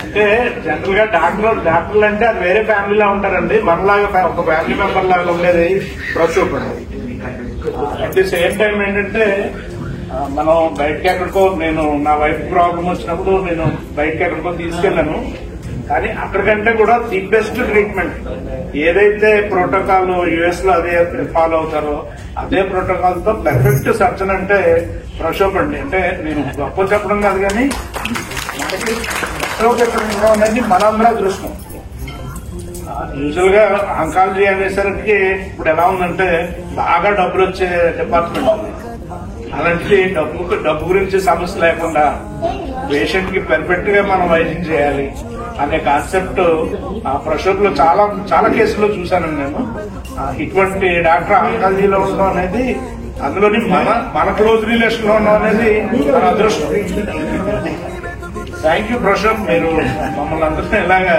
అంటే జనరల్ గా డాక్టర్లు అంటే అది వేరే ఫ్యామిలీలా ఉంటారండి. మనలాగా ఒక ఫ్యామిలీ మెంబర్ లాగా ఉండేది ప్రసూప్ అండి. అట్ ది సేమ్ టైం ఏంటంటే మనం బయటకి ఎక్కడికో, నేను నా వైఫ్ ప్రాబ్లం వచ్చినప్పుడు నేను బయటకి ఎక్కడికో తీసుకెళ్లాను. కానీ అక్కడికంటే కూడా ది బెస్ట్ ట్రీట్మెంట్ ఏదైతే ప్రోటోకాల్ యుఎస్ లో అదే ఫాలో అవుతారో అదే ప్రోటోకాల్ తో పర్ఫెక్ట్ సర్జన్ అంటే ప్రసూప్ అండి. అంటే నేను గొప్ప చెప్పడం కాదు, కానీ అనేది మనందరూ అదృష్టం. యూజువల్ గా ఆంకాలజీ అనేసరికి ఇప్పుడు ఎలా ఉందంటే బాగా డబ్బులు వచ్చే డిపార్ట్మెంట్ ఉంది. అలాంటి డబ్బు గురించి సమస్య లేకుండా పేషెంట్ కి పర్ఫెక్ట్ గా మనం వైద్యం చేయాలి అనే కాన్సెప్ట్ ప్రసూప్ లో చాలా చాలా కేసుల్లో చూశాను నేను. ఇటువంటి డాక్టర్ ఆంకాలజీలో ఉండడం అనేది, అందులోని మన క్లోజ్ రిలేషన్ లో ఉండడం అనేది మన అదృష్టం. థ్యాంక్ యూ ప్రసూప్, మీరు మమ్మల్ని అందరినీ ఇలాగా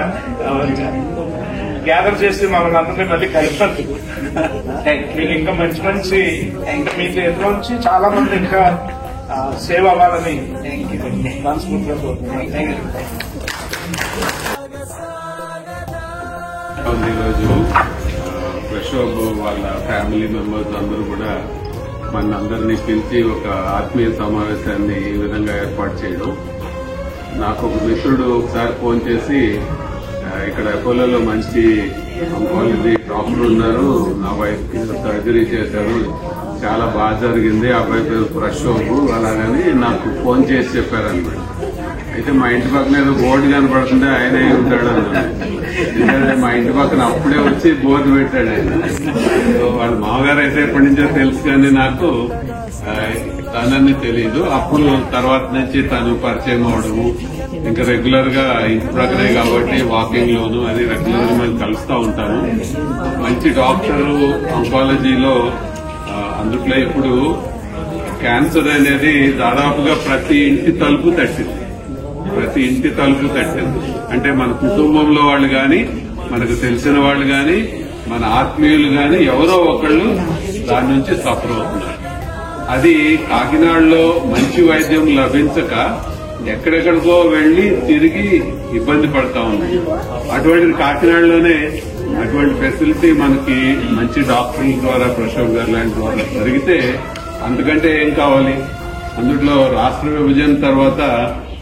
గ్యాదర్ చేసి మమ్మల్ని అందరినీ మళ్ళీ కలిపారు. మీకు ఇంకా మంచి మంచి మీ చేతిలోంచి చాలా మంది ఇంకా సేవ్ అవ్వాలని మనస్ఫూర్తిగా కోరుతున్నాను. ఈరోజు ప్రసూప్ వాళ్ళ ఫ్యామిలీ మెంబర్స్ అందరూ కూడా మనందరినీ పిలిచి ఒక ఆత్మీయ సమావేశాన్ని ఈ విధంగా ఏర్పాటు చేయడం. నాకు ఒక మిత్రుడు ఒకసారి ఫోన్ చేసి, ఇక్కడ అపోలోలో మంచి ఆంకాలజీ డాక్టర్ ఉన్నారు, నా వైఫ్ కి సర్జరీ చేశారు, చాలా బాగా జరిగింది, అబ్బాయి పేరు ప్రసూప్ అలాగని నాకు ఫోన్ చేసి చెప్పారన్నమాట. అయితే మా ఇంటి పక్కన ఏదో బోర్డు కనపడుతుంటే ఆయనే ఉంటాడు అన్నాడు. ఎందుకంటే మా ఇంటి పక్కన అప్పుడే వచ్చి బోర్డు పెట్టాడు ఆయన. వాళ్ళ మామగారు అయితే ఎప్పటి నుంచో తెలుసు, కానీ నాకు తనని తెలీదు. అప్పుడు తర్వాత నుంచి తను పరిచయం అవడము, ఇంకా రెగ్యులర్ గా ఇంటి ప్రక్కనే కాబట్టి వాకింగ్ లోను అది రెగ్యులర్ గా మేము కలుస్తూ ఉంటాము. మంచి డాక్టరు ఆంకాలజీలో. అందుట్లో ఇప్పుడు క్యాన్సర్ అనేది దాదాపుగా ప్రతి ఇంటి తలుపు తట్టింది. అంటే మన కుటుంబంలో వాళ్ళు గాని, మనకు తెలిసిన వాళ్ళు గాని, మన ఆత్మీయులు గాని ఎవరో ఒకళ్ళు దాని నుంచి సఫర్ అవుతున్నారు. అది కాకినాడలో మంచి వైద్యం లభించక ఎక్కడెక్కడికో వెళ్లి తిరిగి ఇబ్బంది పడతా ఉంది. అటువంటి కాకినాడలోనే అటువంటి ఫెసిలిటీ మనకి మంచి డాక్టర్ల ద్వారా, ప్రసూప్ గారు లాంటి ద్వారా జరిగితే అంతకంటే ఏం కావాలి. అందులో రాష్ట్ర విభజన తర్వాత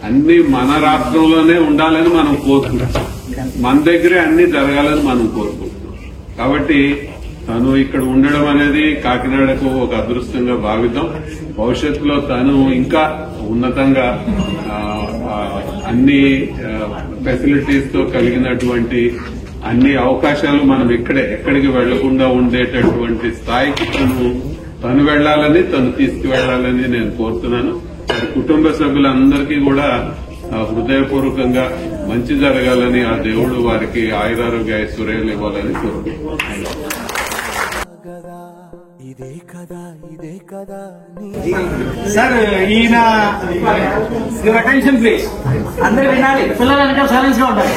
అన్ని మన రాష్ట్రంలోనే ఉండాలని మనం కోరుకుంటాం, మన దగ్గరే అన్ని జరగాలని మనం కోరుకుంటున్నాం. కాబట్టి తను ఇక్కడ ఉండడం అనేది కాకినాడకు ఒక అదృష్టంగా భావిద్దాం. భవిష్యత్తులో తను ఇంకా ఉన్నతంగా అన్ని ఫెసిలిటీస్ తో కలిగినటువంటి అన్ని అవకాశాలు మనం ఎక్కడికి వెళ్లకుండా ఉండేటటువంటి స్థాయికి తను వెళ్లాలని, తను తీసుకువెళ్లాలని నేను కోరుతున్నాను. కుటుంబ సభ్యులందరికీ కూడా హృదయపూర్వకంగా మంచి జరగాలని, ఆ దేవుడు వారికి ఆయురారోగ్య ఐశ్వర్యాలు ఇవ్వాలని కోరుకుంటున్నాను. సార్, ఈయన యువర్ అటెన్షన్ ప్లీజ్, అందరూ వినాలి, పిల్లలు వెనక సైలెన్స్ గా ఉండాలి.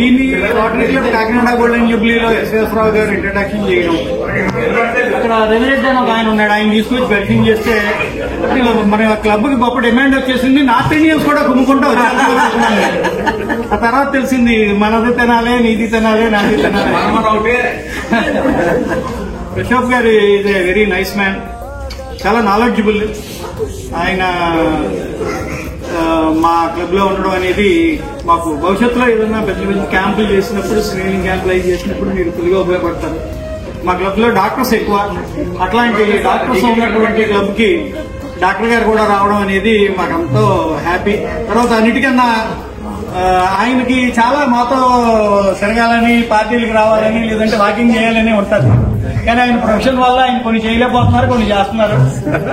ఈయన కాకినాడ గోల్డెన్ జూబ్లీలో ఎస్ఎస్ రావు గారు ఇంట్రడక్షన్ చేయడం, అక్కడ రెమినెంట్ అని ఒక ఆయన ఉన్నాడు, ఆయన తీసుకొచ్చి బెట్టింగ్ చేస్తే మన క్లబ్ కి గొప్ప డిమాండ్ వచ్చేసింది. నార్త్ ఇండియన్స్ కూడా కుమ్ముకుంటా వచ్చారు. ఆ తర్వాత తెలిసింది మనది తినాలి, నీది తినాలి, నాది తినాలి. ప్రసూప్ గారు is a very nice man, చాలా నాలెడ్జబుల్. ఆయన మా క్లబ్ లో ఉండడం అనేది మాకు భవిష్యత్తులో ఏదైనా పెద్ద పెద్ద క్యాంపులు చేసినప్పుడు, స్క్రీనింగ్ క్యాంపులు అవి చేసినప్పుడు మీరు ఫుల్గా ఉపయోగపడతారు. మా క్లబ్ లో డాక్టర్స్ ఎక్కువ, అట్లాంటి డాక్టర్స్ ఉన్నటువంటి క్లబ్ కి డాక్టర్ గారు కూడా రావడం అనేది మాకంతో హ్యాపీ. తర్వాత అన్నిటికన్నా ఆయనకి చాలా మాతో తిరగాలని, పార్టీలకు రావాలని, లేదంటే వాకింగ్ చేయాలని ఉంటుంది. కానీ ఆయన ప్రొఫెషన్ వల్ల ఆయన కొన్ని చేయలేకపోతున్నారు, కొన్ని చేస్తున్నారు.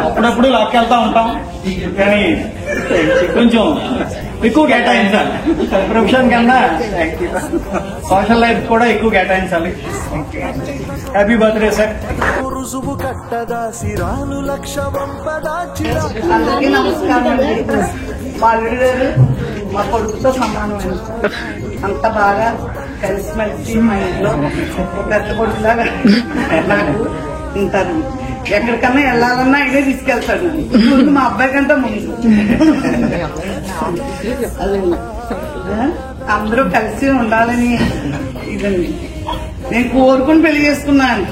అప్పుడప్పుడు లాక్కెళ్తా ఉంటాం, కానీ కొంచెం ఎక్కువ కేటాయించాలి. ప్రొఫెషన్ కన్నా సోషల్ లైఫ్ కూడా ఎక్కువ కేటాయించాలి. Happy birthday sir. అందరికీ నమస్కారం. మా అల్లుడు గారు మా కొడుకుతో సమానమైన అంత బాగా కలిసిమెలిసి మా ఇంట్లో పెద్ద కొడుకులాగా నాకు ఉంటారు. ఎక్కడికన్నా వెళ్ళాలన్నా ఆయనే తీసుకెళ్తాడు. ముందు మా అబ్బాయి కంటే ముందు అందరూ కలిసి ఉండాలని ఇదండి. నేను కోరుకుని పెళ్లి చేసుకున్నాను.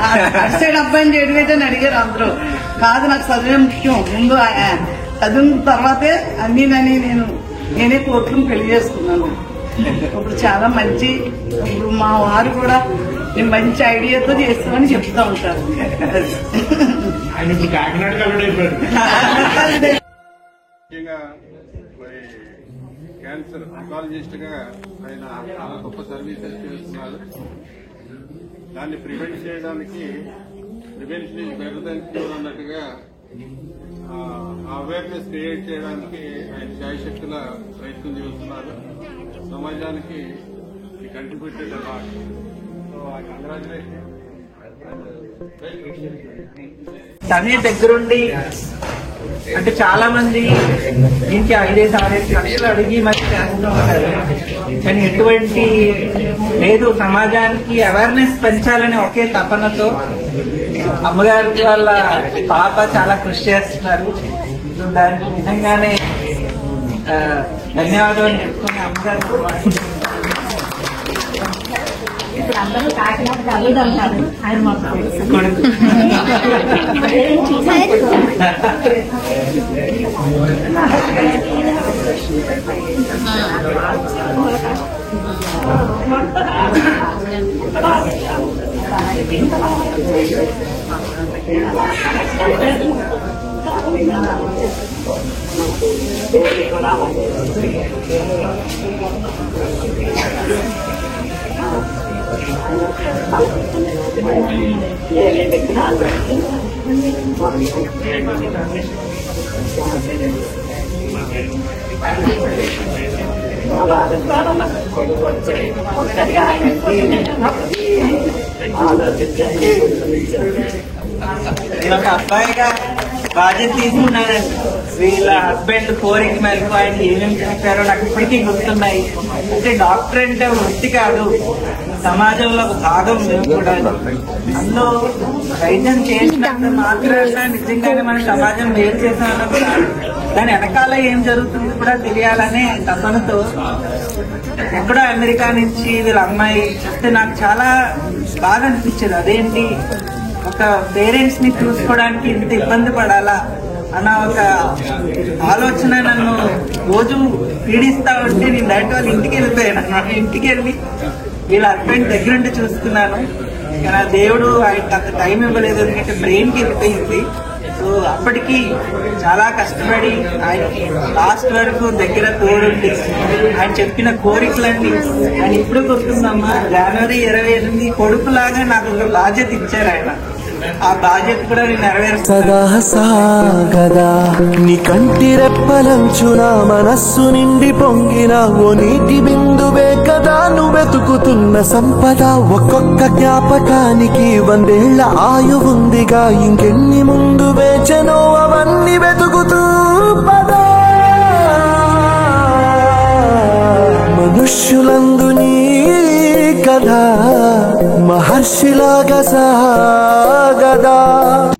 అటు సైడ్ అబ్బాయిని చేయడం ఏంటని అడిగారు అందరూ. కాదు, నాకు చదివే ముఖ్యం, ముందు చదివిన తర్వాతే అన్నీనని నేనే కోరుకుని పెళ్లి చేసుకున్నాను. ఇప్పుడు చాలా మంచి, ఇప్పుడు మా వారు కూడా నేను మంచి ఐడియాతో చేస్తామని చెప్తా ఉంటారు. ముఖ్యంగా మరి క్యాన్సర్ ఆంకాలజిస్ట్ గా ఆయన చాలా గొప్ప సర్వీసెస్ చేస్తున్నారు. దాన్ని ప్రివెంట్ చేయడానికి prevention is better than cure అన్నట్టుగా అవేర్నెస్ క్రియేట్ చేయడానికి ఆయన శాయశక్తుల ప్రయత్నం చేస్తున్నారు. సమాజానికి contributed a lot. So I congratulate. తనే దగ్గరుండి, అంటే చాలా మంది దీనికి 5-6 లక్షలు అడిగి మరి చేస్తూ ఉంటారు, కానీ ఎటువంటి లేదు. సమాజానికి అవేర్నెస్ పెంచాలని ఒకే తపనతో అమ్మగారి వాళ్ళ పాప చాలా కృషి చేస్తున్నారు. దానికి నిజంగానే ధన్యవాదాలు చెప్పుకుని అమ్మగారు. ఇప్పుడు అందరూ కాకినాడ కలుగుదంటారు. ఆయన మాకు ఒక అబ్బాయిగా బాధ్యత తీసుకున్నానండి. వీళ్ళ హస్బెండ్ కోరిక మేరకు ఆయన ఏమేమి చెప్పారో నాకు ఇప్పటికీ గుర్తున్నాయి. అంటే డాక్టర్ అంటే వృత్తి కాదు, సమాజంలో ఒక భాగం మేము కూడా. అందులో వైద్యం చేసినంత మాత్రాన నిజంగానే మన సమాజం మేలు చేసామన్నప్పుడు దాని వెనకాల ఏం జరుగుతుంది కూడా తెలియాలనే తపనతో ఎక్కడో అమెరికా నుంచి వీళ్ళ అమ్మాయి చెప్తే నాకు చాలా బాగా అనిపించేది. అదేంటి, ఒక పేరెంట్స్ ని చూసుకోవడానికి ఇంత ఇబ్బంది పడాలా అన్న ఒక ఆలోచన నన్ను రోజు పీడిస్తా ఉంటే నేను డైరెక్ట్ వాళ్ళ ఇంటికి వెళ్ళిపోయాను. ఇంటికి వెళ్ళి వీళ్ళ హస్బెండ్ దగ్గరుండి చూసుకున్నాను. కానీ ఆ దేవుడు ఆయనకు అంత టైం ఇవ్వలేదు, ఎందుకంటే బ్రెయిన్కి వెళ్ళిపోయింది. సో అప్పటికి చాలా కష్టపడి ఆయనకి లాస్ట్ వరకు దగ్గర తోడుండి ఆయన చెప్పిన కోరికలన్నీ ఆయన ఇప్పుడు గుర్తుందమ్మా. జనవరి 28 కొడుకులాగా నాకు ఒక బాధ్యత ఇచ్చారు ఆయన. ఆ బాధ్యత కూడా నేను నెరవేరుస్తా. సాగదా నీ కంటి రెప్పలంచున మనస్సు నిండి పొంగిన ఓ నీటి బిందువే కదా నువ్వు వెతుకుతున్న సంపద. ఒక్కొక్క జ్ఞాపకానికి 100 ఏళ్ల ఆయువుందిగా, ఇంకెన్ని ముందు వేచనో అవన్నీ వెతుకుతూ పదా. మనుష్యులందు నీ కథ మహర్షిలాగా